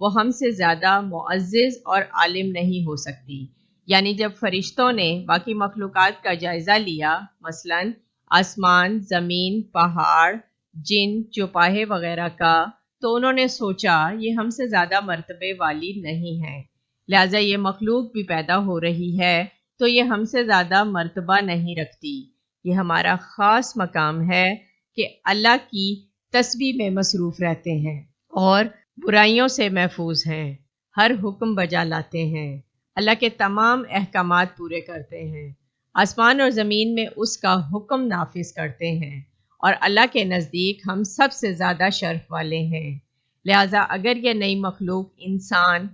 وہ ہم سے زیادہ معزز اور عالم نہیں ہو سکتی۔ یعنی جب فرشتوں نے باقی مخلوقات کا جائزہ لیا، مثلاً آسمان، زمین، پہاڑ، جن، چوپاہے وغیرہ کا، تو انہوں نے سوچا یہ ہم سے زیادہ مرتبے والی نہیں ہے، لہٰذا یہ مخلوق بھی پیدا ہو رہی ہے تو یہ ہم سے زیادہ مرتبہ نہیں رکھتی۔ یہ ہمارا خاص مقام ہے کہ اللہ کی تسبیح میں مصروف رہتے ہیں اور برائیوں سے محفوظ ہیں، ہر حکم بجا لاتے ہیں، اللہ کے تمام احکامات پورے کرتے ہیں، آسمان اور زمین میں اس کا حکم نافذ کرتے ہیں، اور اللہ کے نزدیک ہم سب سے زیادہ شرف والے ہیں۔ لہٰذا اگر یہ نئی مخلوق انسان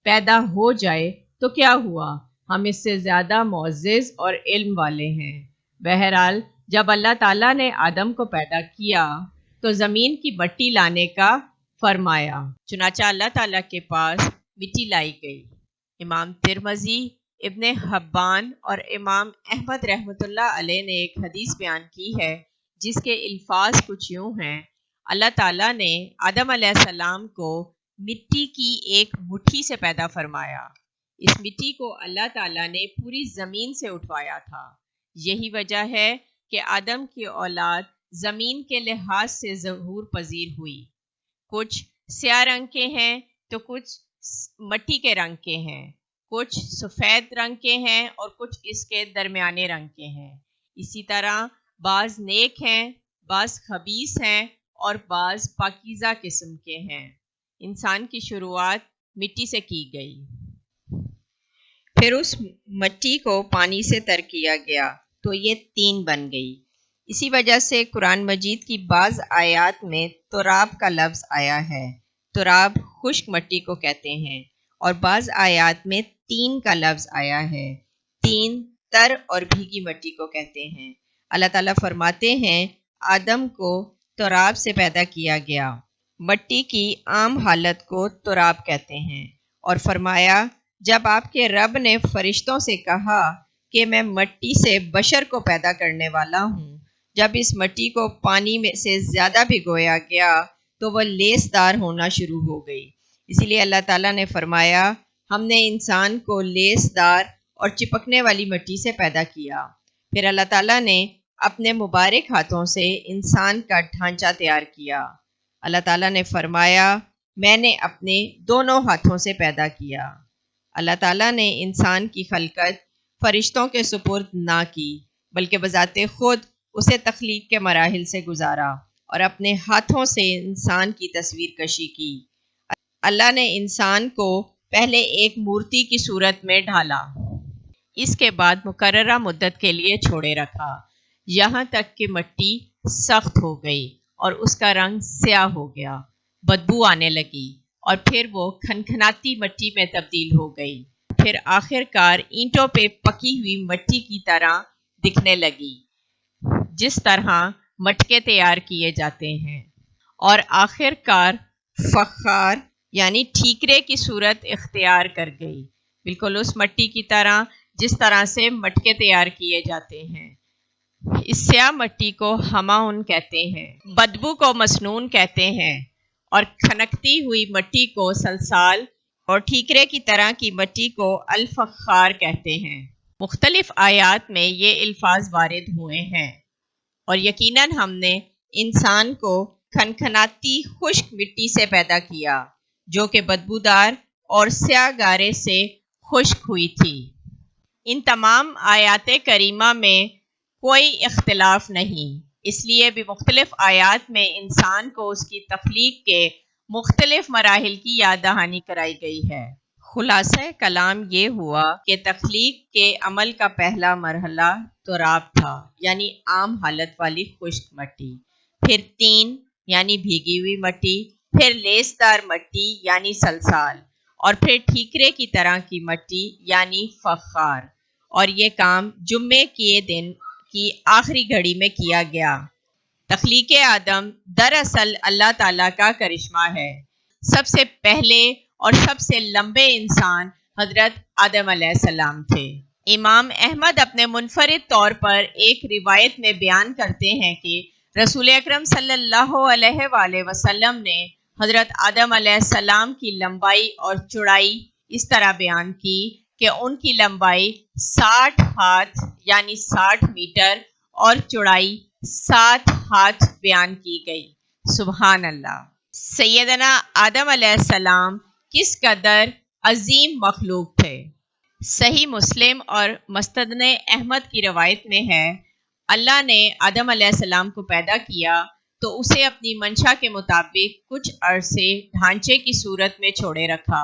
پیدا ہو جائے تو کیا ہوا، ہم اس سے زیادہ معزز اور علم والے ہیں۔ بہرحال جب اللہ تعالیٰ نے آدم کو پیدا کیا تو زمین کی مٹی لانے کا فرمایا، چنانچہ اللہ تعالیٰ کے پاس مٹی لائی گئی۔ امام ترمذی، ابن حبان اور امام احمد رحمۃ اللہ علیہ نے ایک حدیث بیان کی ہے جس کے الفاظ کچھ یوں ہیں: اللہ تعالیٰ نے آدم علیہ السلام کو مٹی کی ایک مٹھی سے پیدا فرمایا۔ اس مٹی کو اللہ تعالیٰ نے پوری زمین سے اٹھوایا تھا۔ یہی وجہ ہے کہ آدم کی اولاد زمین کے لحاظ سے ظہور پذیر ہوئی، کچھ سیاہ رنگ کے ہیں تو کچھ مٹی کے رنگ کے ہیں، کچھ سفید رنگ کے ہیں اور کچھ اس کے درمیانے رنگ کے ہیں۔ اسی طرح بعض نیک ہیں، بعض خبیث ہیں اور بعض پاکیزہ قسم کے ہیں۔ انسان کی شروعات مٹی سے کی گئی، پھر اس مٹی کو پانی سے تر کیا گیا تو یہ طین بن گئی۔ اسی وجہ سے قرآن مجید کی بعض آیات میں تراب کا لفظ آیا ہے۔ تراب خشک مٹی کو کہتے ہیں، اور بعض آیات میں طین کا لفظ آیا ہے۔ طین تر اور بھیگی مٹی کو کہتے ہیں۔ اللہ تعالیٰ فرماتے ہیں آدم کو تراب سے پیدا کیا گیا۔ مٹی کی عام حالت کو تراب کہتے ہیں، اور فرمایا جب آپ کے رب نے فرشتوں سے کہا کہ میں مٹی سے بشر کو پیدا کرنے والا ہوں، جب اس مٹی کو پانی میں سے زیادہ بھگویا گیا تو وہ لیس دار ہونا شروع ہو گئی۔ اسی لیے اللہ تعالیٰ نے فرمایا ہم نے انسان کو لیس دار اور چپکنے والی مٹی سے پیدا کیا۔ پھر اللہ تعالیٰ نے اپنے مبارک ہاتھوں سے انسان کا ڈھانچہ تیار کیا۔ اللہ تعالیٰ نے فرمایا میں نے اپنے دونوں ہاتھوں سے پیدا کیا۔ اللہ تعالیٰ نے انسان کی خلقت فرشتوں کے سپرد نہ کی، بلکہ بذات خود اسے تخلیق کے مراحل سے گزارا اور اپنے ہاتھوں سے انسان کی تصویر کشی کی۔ اللہ نے انسان کو پہلے ایک مورتی کی صورت میں ڈھالا، اس کے بعد مقررہ مدت کے لیے چھوڑے رکھا، یہاں تک کہ مٹی سخت ہو گئی اور اس کا رنگ سیاہ ہو گیا، بدبو آنے لگی، اور پھر وہ کھنکھناتی مٹی میں تبدیل ہو گئی، پھر آخر کار اینٹوں پہ پکی ہوئی مٹی کی طرح دکھنے لگی جس طرح مٹکے تیار کیے جاتے ہیں، اور آخر کار فخار یعنی ٹھیکرے کی صورت اختیار کر گئی، بالکل اس مٹی کی طرح جس طرح سے مٹکے تیار کیے جاتے ہیں۔ اس سیاہ مٹی کو ہماون کہتے ہیں، بدبو کو مسنون کہتے ہیں، اور کھنکتی ہوئی مٹی کو سلسال اور ٹھیکرے کی طرح کی مٹی کو الفخار کہتے ہیں۔ مختلف آیات میں یہ الفاظ وارد ہوئے ہیں، اور یقیناً ہم نے انسان کو کھنکھناتی خشک مٹی سے پیدا کیا جو کہ بدبودار اور سیاہ گارے سے خشک ہوئی تھی۔ ان تمام آیات کریمہ میں کوئی اختلاف نہیں، اس لیے بھی مختلف آیات میں انسان کو اس کی تخلیق کے مختلف مراحل کی یاد دہانی کرائی گئی ہے۔ خلاصہ کلام یہ ہوا کہ تخلیق کے عمل کا پہلا مرحلہ تراب تھا، یعنی عام حالت والی خشک مٹی، پھر طین یعنی بھیگی ہوئی مٹی، پھر لیسدار مٹی یعنی سلسال، اور پھر ٹھیکرے کی طرح کی مٹی یعنی فخار، اور یہ کام جمعے کے دن کی آخری گھڑی میں کیا گیا۔ تخلیق آدم دراصل اللہ تعالیٰ کا کرشمہ ہے۔ سب سے پہلے اور سب سے لمبے انسان حضرت آدم علیہ السلام تھے۔ امام احمد اپنے منفرد طور پر ایک روایت میں بیان کرتے ہیں کہ رسول اکرم صلی اللہ علیہ وآلہ وسلم نے حضرت آدم علیہ السلام کی لمبائی اور چوڑائی اس طرح بیان کی کہ ان کی لمبائی 60 ہاتھ یعنی 60 میٹر اور چوڑائی 7 ہاتھ بیان کی گئی۔ سبحان اللہ۔ سیدنا آدم علیہ السلام کس قدر عظیم مخلوق تھے۔ صحیح مسلم اور مستند احمد کی روایت میں ہے، اللہ نے آدم علیہ السلام کو پیدا کیا تو اسے اپنی منشا کے مطابق کچھ عرصے ڈھانچے کی صورت میں چھوڑے رکھا۔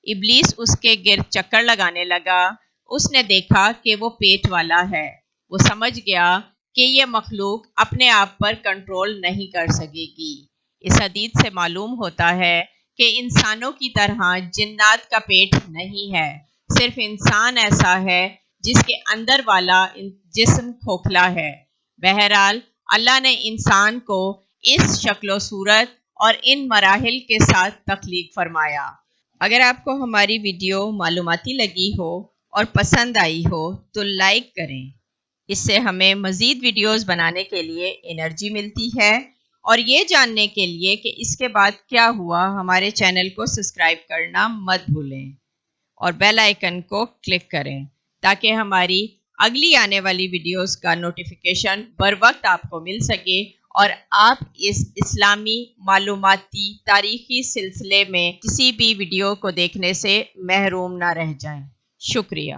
ابلیس اس کے گرد چکر لگانے لگا۔ اس نے دیکھا کہ وہ پیٹ والا ہے۔ وہ سمجھ گیا کہ یہ مخلوق اپنے آپ پر کنٹرول نہیں کر سکے گی۔ اس حدیث سے معلوم ہوتا ہے کہ انسانوں کی طرح جنات کا پیٹ نہیں ہے، صرف انسان ایسا ہے جس کے اندر والا جسم کھوکھلا ہے۔ بہرحال اللہ نے انسان کو اس شکل و صورت اور ان مراحل کے ساتھ تخلیق فرمایا۔ اگر آپ کو ہماری ویڈیو معلوماتی لگی ہو اور پسند آئی ہو تو لائک کریں، اس سے ہمیں مزید ویڈیوز بنانے کے لیے انرجی ملتی ہے، اور یہ جاننے کے لیے کہ اس کے بعد کیا ہوا ہمارے چینل کو سبسکرائب کرنا مت بھولیں اور بیل آئیکن کو کلک کریں تاکہ ہماری اگلی آنے والی ویڈیوز کا نوٹیفیکیشن بر وقت آپ کو مل سکے اور آپ اس اسلامی معلوماتی تاریخی سلسلے میں کسی بھی ویڈیو کو دیکھنے سے محروم نہ رہ جائیں۔ شکریہ۔